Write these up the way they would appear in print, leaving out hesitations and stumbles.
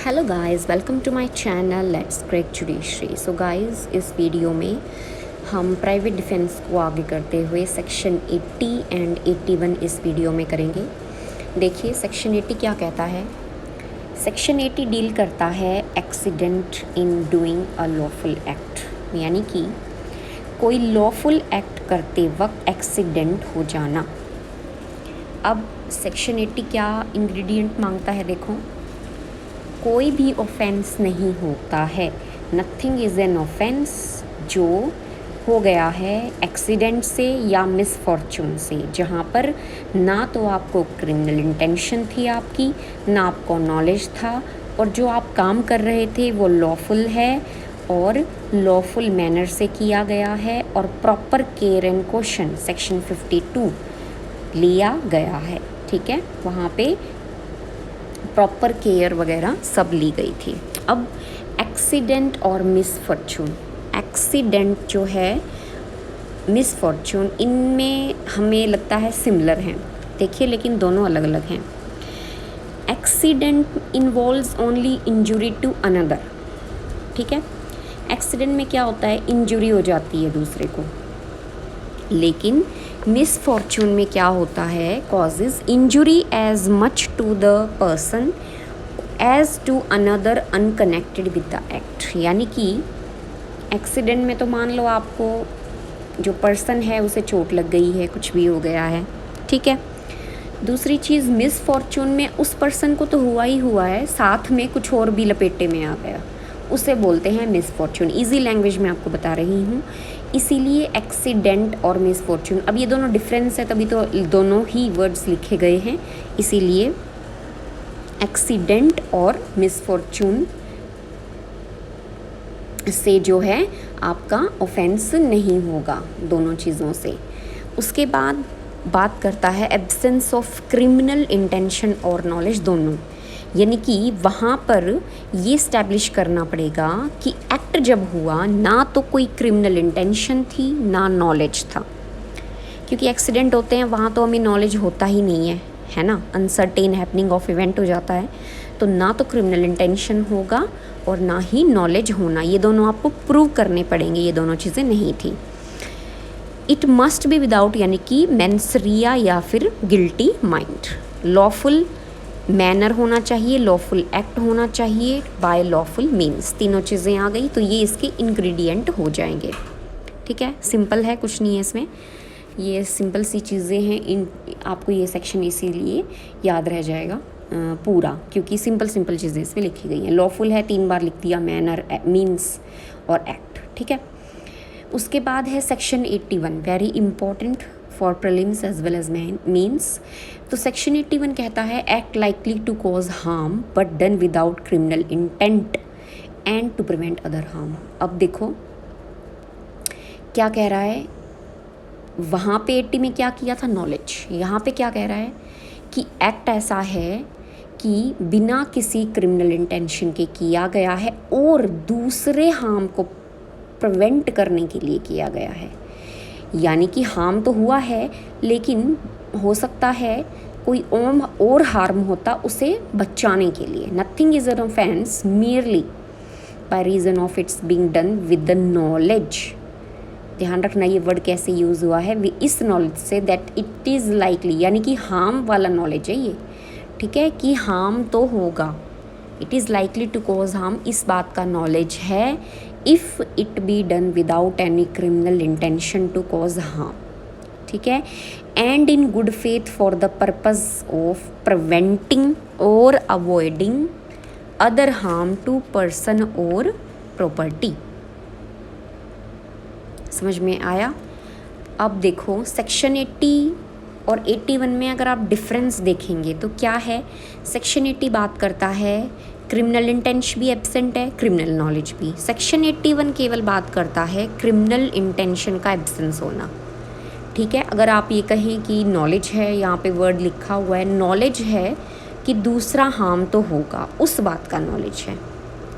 Hello guys, welcome to my channel let's crack judiciary. So guys, इस video में हम private defence को आगे करते हुए सेक्शन 80 एंड 81 इस वीडियो में करेंगे। देखिए सेक्शन 80 क्या कहता है। सेक्शन 80 डील करता है accident in doing a lawful act, यानी कि कोई लॉफुल एक्ट करते वक्त एक्सीडेंट हो जाना। अब सेक्शन 80 क्या इंग्रेडिएंट मांगता है, देखो, कोई भी ऑफेंस नहीं होता है, नथिंग इज़ एन ऑफेंस जो हो गया है एक्सीडेंट से या मिसफॉर्चून से, जहाँ पर ना तो आपको क्रिमिनल इंटेंशन थी आपकी, ना आपको नॉलेज था, और जो आप काम कर रहे थे वो लॉफुल है और लॉफुल मैनर से किया गया है और proper care and caution section 52 लिया गया है। ठीक है, वहाँ पे प्रॉपर केयर वगैरह सब ली गई थी। अब एक्सीडेंट और मिसफॉर्चून, एक्सीडेंट जो है, मिसफॉर्चून, इनमें हमें लगता है सिमिलर हैं, देखिए, लेकिन दोनों अलग अलग हैं। Accident involves only injury to another. ठीक है, एक्सीडेंट में क्या होता है, इंजुरी हो जाती है दूसरे को, लेकिन मिसफॉर्चून में क्या होता है, causes injury as much to the person as to another unconnected with the act. यानी कि एक्सीडेंट में तो मान लो आपको जो पर्सन है उसे चोट लग गई है, कुछ भी हो गया है, ठीक है। दूसरी चीज़, मिसफॉर्चून में उस पर्सन को तो हुआ ही हुआ है, साथ में कुछ और भी लपेटे में आ गया, उसे बोलते हैं मिसफॉर्चून। इजी लैंग्वेज में आपको बता रही हूँ, इसीलिए एक्सीडेंट और मिसफॉर्चून, अब ये दोनों डिफरेंस है, तभी तो दोनों ही वर्ड्स लिखे गए हैं, इसीलिए एक्सीडेंट और मिसफॉर्चून से जो है आपका ऑफेंस नहीं होगा, दोनों चीज़ों से। उसके बाद बात करता है एब्सेंस ऑफ क्रिमिनल इंटेंशन और नॉलेज, दोनों, यानी कि वहाँ पर ये इस्टेब्लिश करना पड़ेगा कि एक्ट जब हुआ ना तो कोई क्रिमिनल इंटेंशन थी ना नॉलेज था, क्योंकि एक्सीडेंट होते हैं वहाँ तो हमें नॉलेज होता ही नहीं है ना, अनसर्टेन हैपनिंग ऑफ इवेंट हो जाता है, तो ना तो क्रिमिनल इंटेंशन होगा और ना ही नॉलेज होना, ये दोनों आपको प्रूव करने पड़ेंगे, ये दोनों चीज़ें नहीं थी। इट मस्ट बी विदाउट, यानी कि मेंसरिया या फिर गिल्टी माइंड। लॉफुल मैनर होना चाहिए, लॉफुल एक्ट होना चाहिए, बाय लॉफुल मीन्स, तीनों चीज़ें आ गई तो ये इसके इंग्रेडिएंट हो जाएंगे। ठीक है, सिंपल है, कुछ नहीं है इसमें, ये सिंपल सी चीज़ें हैं। इन आपको ये सेक्शन इसीलिए याद रह जाएगा पूरा, क्योंकि सिंपल सिंपल चीज़ें इसमें लिखी गई हैं। लॉफुल है 3 बार लिख दिया, मैनर, मीन्स और एक्ट। ठीक है, उसके बाद है section 81, very important for prelims as well as mains. तो सेक्शन 81 कहता है act likely to cause harm but done without criminal intent and to prevent other harm. अब देखो क्या कह रहा है, वहाँ पे 80 में क्या किया था, नॉलेज, यहाँ पे क्या कह रहा है कि एक्ट ऐसा है कि बिना किसी क्रिमिनल इंटेंशन के किया गया है और दूसरे हार्म को प्रिवेंट करने के लिए किया गया है, यानी कि हार्म तो हुआ है लेकिन हो सकता है कोई और हार्म होता उसे बचाने के लिए। Nothing is an offence merely by reason of its being done with the knowledge. ध्यान रखना ये वर्ड कैसे यूज़ हुआ है, इस नॉलेज से, दैट इट इज़ लाइकली, यानी कि हार्म वाला नॉलेज है ये, ठीक है, कि हार्म तो होगा, it is likely to cause harm, इस बात का नॉलेज है, if it be done without any criminal intention to cause harm. ठीक है, and in good faith for the purpose of preventing और avoiding other harm to person और property. समझ में आया। अब देखो सेक्शन 80 और 81 में अगर आप डिफरेंस देखेंगे तो क्या है, सेक्शन 80 बात करता है क्रिमिनल इंटेंशन भी एब्सेंट है, क्रिमिनल नॉलेज भी। सेक्शन 81 केवल बात करता है क्रिमिनल इंटेंशन का एब्सेंस होना। ठीक है, अगर आप ये कहें कि नॉलेज है, यहाँ पे वर्ड लिखा हुआ है, नॉलेज है कि दूसरा हार्म तो होगा, उस बात का नॉलेज है,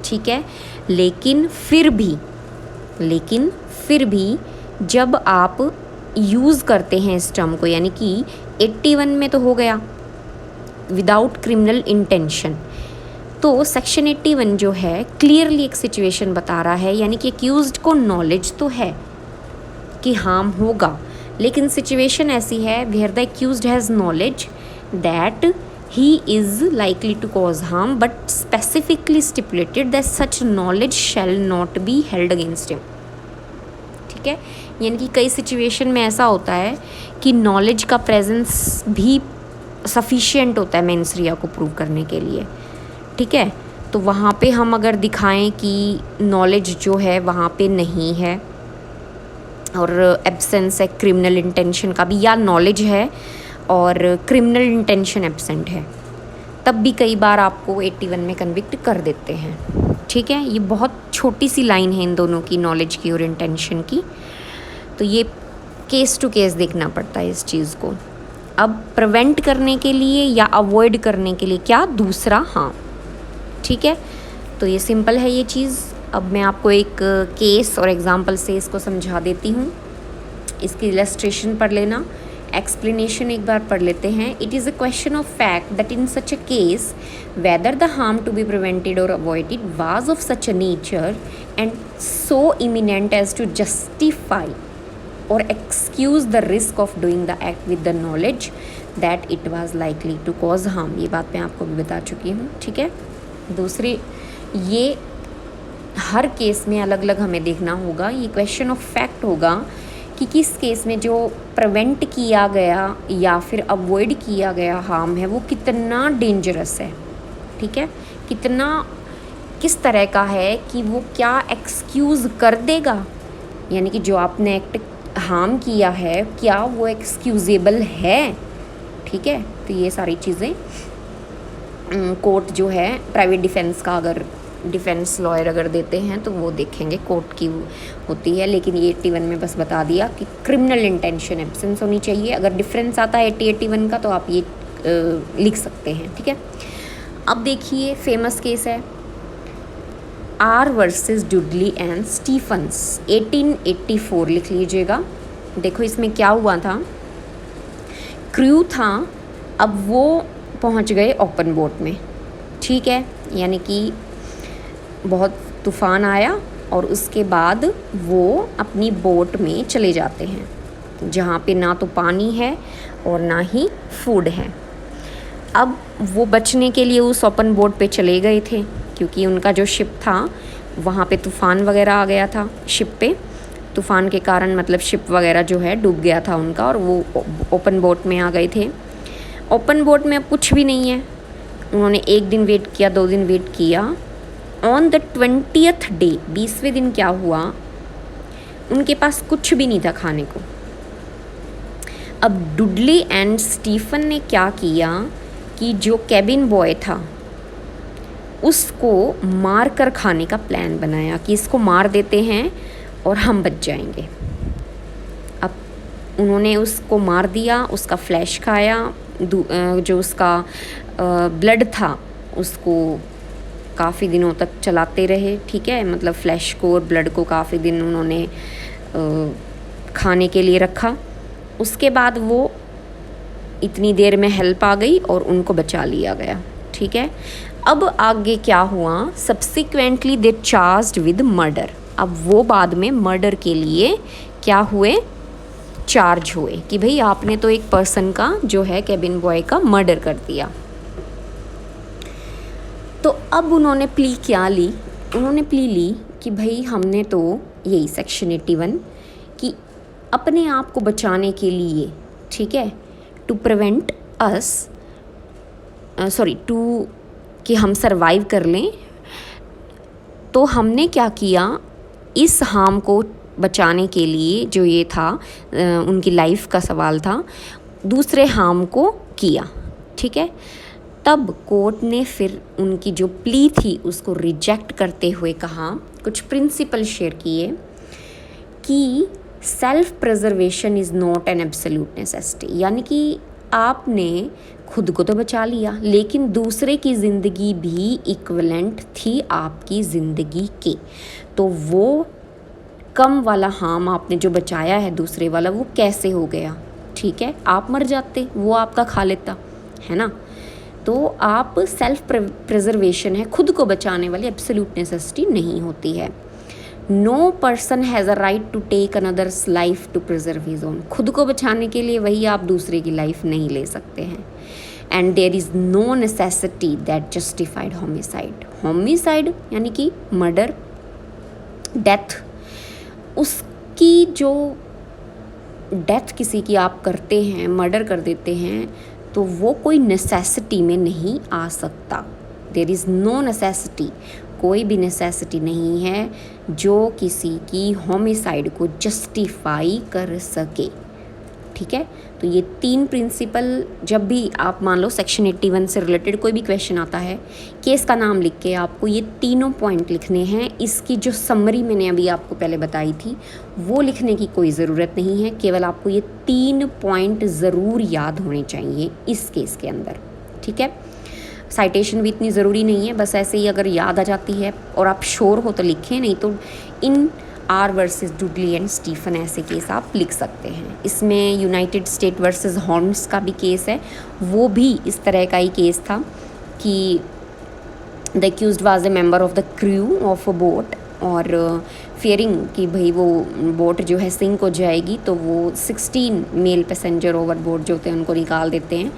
ठीक है, लेकिन फिर भी जब आप यूज़ करते हैं इस टर्म को, यानी कि 81 में तो हो गया विदाउट क्रिमिनल इंटेंशन, तो सेक्शन 81 जो है क्लियरली एक सिचुएशन बता रहा है, यानी कि एक्यूज्ड को नॉलेज तो है कि हार्म होगा, लेकिन सिचुएशन ऐसी है where the accused has knowledge that he is likely to cause harm but specifically stipulated that such knowledge shall not be held against him। ठीक है, यानी कि कई सिचुएशन में ऐसा होता है कि नॉलेज का प्रेजेंस भी सफिशिएंट होता है मेंस रिया को प्रूव करने के लिए। ठीक है, तो वहाँ पे हम अगर दिखाएं कि नॉलेज जो है वहाँ पे नहीं है और एब्सेंस है क्रिमिनल इंटेंशन का भी, या नॉलेज है और क्रिमिनल इंटेंशन एब्सेंट है, तब भी कई बार आपको 81 में कन्विक्ट कर देते हैं। ठीक है, ये बहुत छोटी सी लाइन है इन दोनों की, नॉलेज की और इंटेंशन की, तो ये केस टू केस देखना पड़ता है इस चीज़ को। अब प्रिवेंट करने के लिए या अवॉइड करने के लिए क्या, दूसरा हाँ। ठीक है, तो ये सिंपल है ये चीज़। अब मैं आपको एक केस और एग्जांपल से इसको समझा देती हूँ। इसकी इलस्ट्रेशन पढ़ लेना, एक्सप्लेनेशन एक बार पढ़ लेते हैं। It is a question of fact that in such a case whether the harm to be prevented और avoided was of such a nature and so imminent as to justify और excuse the risk of doing the act with the knowledge that it was likely to cause harm. ये बात मैं आपको भी बता चुकी हूँ। ठीक है, दूसरी, ये हर केस में अलग अलग हमें देखना होगा। ये क्वेश्चन ऑफ फैक्ट होगा कि किस केस में जो प्रिवेंट किया गया या फिर अवॉइड किया गया हार्म है वो कितना डेंजरस है। ठीक है, कितना किस तरह का है कि वो क्या एक्सक्यूज़ कर देगा, यानी कि जो आपने एक्ट हार्म किया है क्या वो एक्सक्यूजेबल है। ठीक है, तो ये सारी चीज़ें कोर्ट जो है प्राइवेट डिफेंस का, अगर डिफेंस लॉयर अगर देते हैं तो वो देखेंगे, कोर्ट की होती है। लेकिन ये 81 में बस बता दिया कि क्रिमिनल इंटेंशन एब्सेंस होनी चाहिए। अगर डिफरेंस आता है 80-81 का तो आप ये लिख सकते हैं। ठीक है, अब देखिए फेमस केस है are versus Dudley and Stephen's, 1884 लिख लीजिएगा। देखो इसमें क्या हुआ था, क्रू था, अब वो पहुंच गए ओपन बोट में। ठीक है, यानी कि बहुत तूफ़ान आया और उसके बाद वो अपनी बोट में चले जाते हैं जहाँ पे ना तो पानी है और ना ही फूड है। अब वो बचने के लिए उस ओपन बोट पे चले गए थे क्योंकि उनका जो शिप था वहाँ पे तूफ़ान वगैरह आ गया था। शिप पे तूफ़ान के कारण मतलब शिप वगैरह जो है डूब गया था उनका, और वो ओपन बोट में आ गए थे। ओपन बोट में अब कुछ भी नहीं है। उन्होंने 1 दिन वेट किया, 2 दिन वेट किया। ऑन द 20th डे, 20वें दिन क्या हुआ, उनके पास कुछ भी नहीं था खाने को। अब डुडली एंड स्टीफन ने क्या किया कि जो कैबिन बॉय था उसको मार कर खाने का प्लान बनाया कि इसको मार देते हैं और हम बच जाएंगे। अब उन्होंने उसको मार दिया, उसका फ्लैश खाया, जो उसका ब्लड था उसको काफ़ी दिनों तक चलाते रहे। ठीक है, मतलब फ्लैश को और ब्लड को काफ़ी दिन उन्होंने खाने के लिए रखा। उसके बाद वो इतनी देर में हेल्प आ गई और उनको बचा लिया गया। ठीक है, अब आगे क्या हुआ, subsequently they charged with murder. अब वो बाद में मर्डर के लिए क्या हुए, चार्ज हुए कि भाई आपने तो एक पर्सन का जो है कैबिन बॉय का मर्डर कर दिया। तो अब उन्होंने प्ली क्या ली, उन्होंने प्ली ली कि भाई हमने तो यही सेक्शन 81 कि अपने आप को बचाने के लिए, ठीक है, टू प्रिवेंट अस टू कि हम सरवाइव कर लें, तो हमने क्या किया, इस हार्म को बचाने के लिए जो ये था उनकी लाइफ का सवाल था, दूसरे हार्म को किया। ठीक है, तब कोर्ट ने फिर उनकी जो प्ली थी उसको रिजेक्ट करते हुए कहा, कुछ प्रिंसिपल शेयर किए कि self preservation is not an absolute necessity, यानी कि आपने खुद को तो बचा लिया लेकिन दूसरे की ज़िंदगी भी इक्विवेलेंट थी आपकी ज़िंदगी के, तो वो कम वाला हार्म आपने जो बचाया है दूसरे वाला वो कैसे हो गया। ठीक है, आप मर जाते, वो आपका खा लेता, है ना। तो आप सेल्फ प्रिजर्वेशन है, खुद को बचाने वाली एब्सोल्यूट नेसेसिटी नहीं होती है। No person has a right to take another's life to preserve his own. खुद को बचाने के लिए वही आप दूसरे की लाइफ नहीं ले सकते हैं। And there is no necessity that justified homicide. Homicide यानी कि मर्डर, डेथ, उसकी जो डेथ किसी की आप करते हैं, मर्डर कर देते हैं, तो वो कोई नेसेसिटी में नहीं आ सकता। देयर इज़ नो नेसेसिटी, कोई भी नेसेसिटी नहीं है जो किसी की होमिसाइड को जस्टिफाई कर सके। ठीक है, तो ये 3 प्रिंसिपल, जब भी आप मान लो सेक्शन 81 से रिलेटेड कोई भी क्वेश्चन आता है, केस का नाम लिख के आपको ये तीनों पॉइंट लिखने हैं। इसकी जो समरी मैंने अभी आपको पहले बताई थी वो लिखने की कोई ज़रूरत नहीं है, केवल आपको ये 3 पॉइंट ज़रूर याद होने चाहिए इस केस के अंदर। ठीक है, साइटेशन भी इतनी ज़रूरी नहीं है, बस ऐसे ही अगर याद आ जाती है और आप श्योर हो तो लिखें, नहीं तो in R versus Dudley and Stephen ऐसे केस आप लिख सकते हैं। इसमें यूनाइटेड स्टेट वर्सेस हॉर्न्स का भी केस है, वो भी इस तरह का ही केस था कि the accused was a member of the crew of a boat, और फियरिंग कि भाई वो बोट जो है सिंक हो जाएगी, तो वो 16 मेल पैसेंजर ओवर बोट जो होते हैं उनको निकाल देते हैं।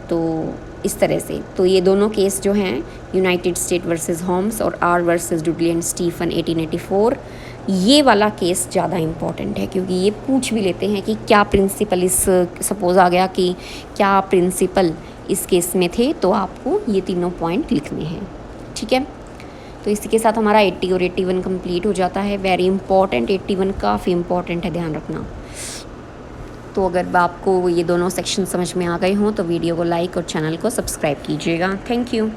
तो इस तरह से तो ये दोनों केस जो हैं, यूनाइटेड स्टेट वर्सेस होम्स और are versus Dudley and Stephen 1884, ये वाला केस ज़्यादा इम्पॉर्टेंट है क्योंकि ये पूछ भी लेते हैं कि क्या प्रिंसिपल इस, सपोज आ गया कि क्या प्रिंसिपल इस केस में थे, तो आपको ये तीनों पॉइंट लिखने हैं। ठीक है, तो इसी के साथ हमारा 80 और 81 कंप्लीट हो जाता है। वेरी इंपॉर्टेंट, 81 काफ़ी इंपॉर्टेंट है, ध्यान रखना। तो अगर आपको ये दोनों सेक्शन समझ में आ गए हों तो वीडियो को लाइक और चैनल को सब्सक्राइब कीजिएगा। Thank you.